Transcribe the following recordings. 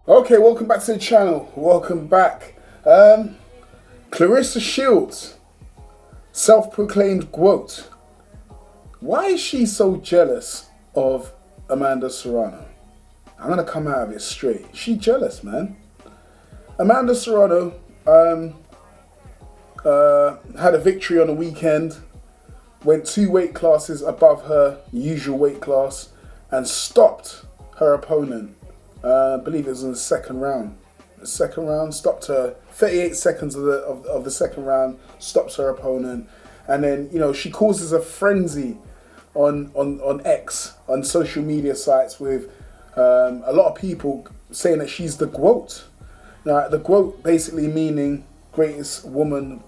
Okay, welcome back to the channel. Welcome back. Claressa Shields, self-proclaimed GWOAT. Why is she so jealous of Amanda Serrano? I'm gonna come out of it straight. She jealous, man. Amanda Serrano had a victory on the weekend, went 2 weight classes above her usual weight class, and stopped her opponent. I believe it was in the second round. The second round stopped her. 38 seconds of the second round stops her opponent, and then she causes a frenzy on X, on social media sites, with a lot of people saying that she's the GWOAT. Now, the GWOAT basically meaning greatest woman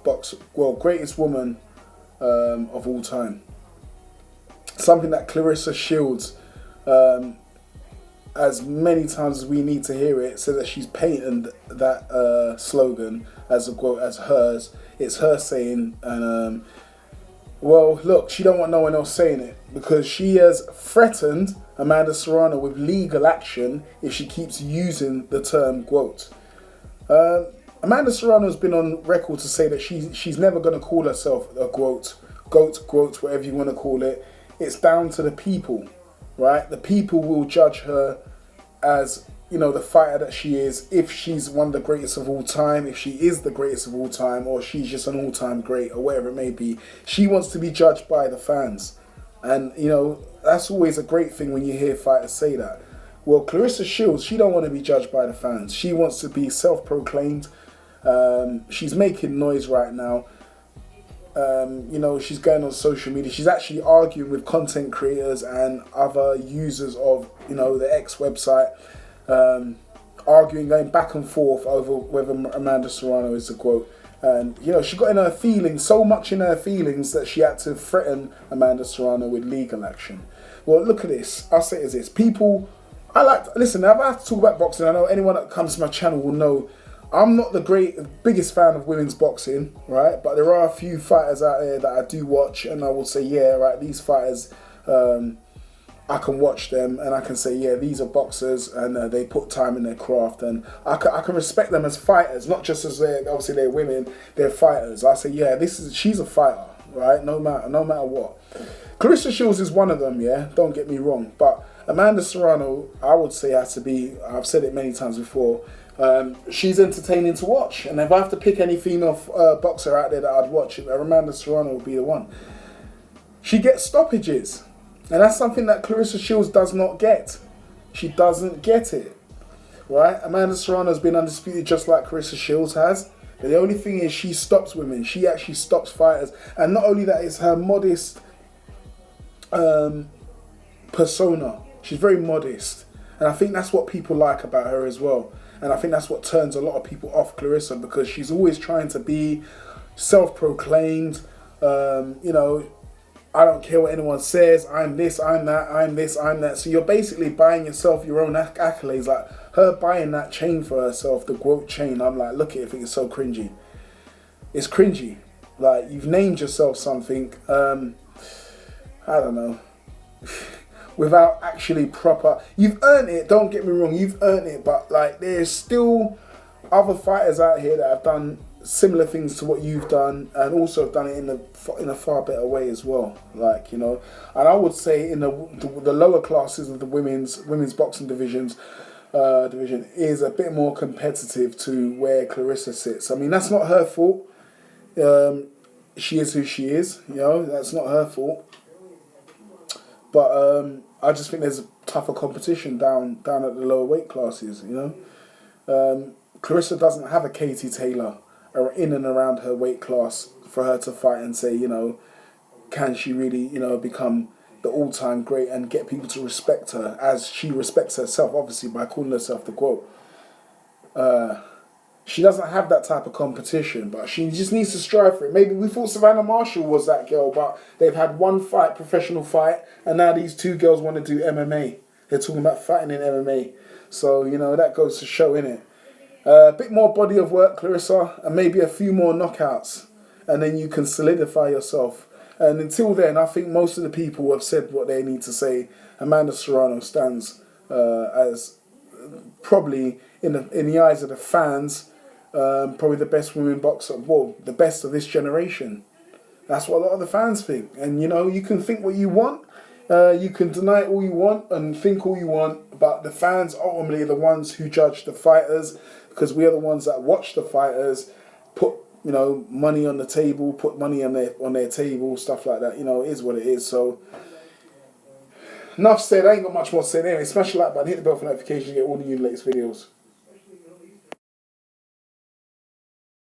greatest woman of all time. Something that Claressa Shields, as many times as we need to hear it, says that she's patented that slogan as a quote as hers. It's her saying, and well, look, she don't want no one else saying it, because she has threatened Amanda Serrano with legal action if she keeps using the term GWOAT. Amanda Serrano's been on record to say that she's never going to call herself a GWOAT, GWOAT, whatever you want to call it. It's down to the people, right? The people will judge her as, the fighter that she is, if she's one of the greatest of all time, if she is the greatest of all time, or she's just an all-time great, or whatever it may be. She wants to be judged by the fans. And, that's always a great thing when you hear fighters say that. Well, Claressa Shields, she don't want to be judged by the fans. She wants to be self-proclaimed. She's making noise right now. She's going on social media. She's actually arguing with content creators and other users of, the X website, arguing, going back and forth over whether Amanda Serrano is a GWOAT. And, she got in her feelings, so much in her feelings, that she had to threaten Amanda Serrano with legal action. Well, look at this. I'll say it as this. People, listen, if I have to talk about boxing, I know anyone that comes to my channel will know I'm not the biggest fan of women's boxing, right? But there are a few fighters out there that I do watch, and I will say, yeah, right, these fighters, I can watch them, and I can say, yeah, these are boxers, and they put time in their craft, and I can respect them as fighters, not just as obviously they're women, they're fighters. I say, yeah, she's a fighter, right? No matter what. Claressa Shields is one of them, yeah. Don't get me wrong, but Amanda Serrano, I would say, has to be. I've said it many times before. She's entertaining to watch, and if I have to pick any female boxer out there that I'd watch, Amanda Serrano would be the one. She gets stoppages, and that's something that Claressa Shields does not get. She doesn't get it, right? Amanda Serrano has been undisputed just like Claressa Shields has. But the only thing is, she stops women. She actually stops fighters, and not only that, it's her modest persona. She's very modest, and I think that's what people like about her as well. And I think that's what turns a lot of people off Claressa, because she's always trying to be self-proclaimed. I don't care what anyone says. I'm this, I'm that, I'm this, I'm that. So you're basically buying yourself your own accolades. Like her buying that chain for herself, the GWOAT chain. I'm like, look at it, I think it's so cringy. It's cringy. Like, you've named yourself something, I don't know, without actually proper. You've earned it, don't get me wrong, you've earned it, but like, there's still other fighters out here that have done similar things to what you've done, and also have done it in a far better way as well. Like, and I would say in the lower classes of the women's boxing division is a bit more competitive to where Claressa sits. I mean, that's not her fault. She is who she is, that's not her fault. But I just think there's a tougher competition down at the lower weight classes, Claressa doesn't have a Katie Taylor or in and around her weight class for her to fight and say, can she really, become the all-time great and get people to respect her as she respects herself, obviously, by calling herself the GWOAT. She doesn't have that type of competition, but she just needs to strive for it. Maybe we thought Savannah Marshall was that girl, but they've had one fight, professional fight, and now these two girls want to do MMA. They're talking about fighting in MMA. So, that goes to show, innit? A bit more body of work, Claressa, and maybe a few more knockouts, and then you can solidify yourself. And until then, I think most of the people have said what they need to say. Amanda Serrano stands as probably in the eyes of the fans, probably the best women boxer, well, the best of this generation. That's what a lot of the fans think. And, you know, you can think what you want. You can deny it all you want and think all you want. But the fans ultimately are the ones who judge the fighters, because we are the ones that watch the fighters, put, you know, money on the table, put money on their table, stuff like that. You know, it is what it is. So, enough said. I ain't got much more to say anyway. Smash the like button, hit the bell for notifications, get all the new latest videos.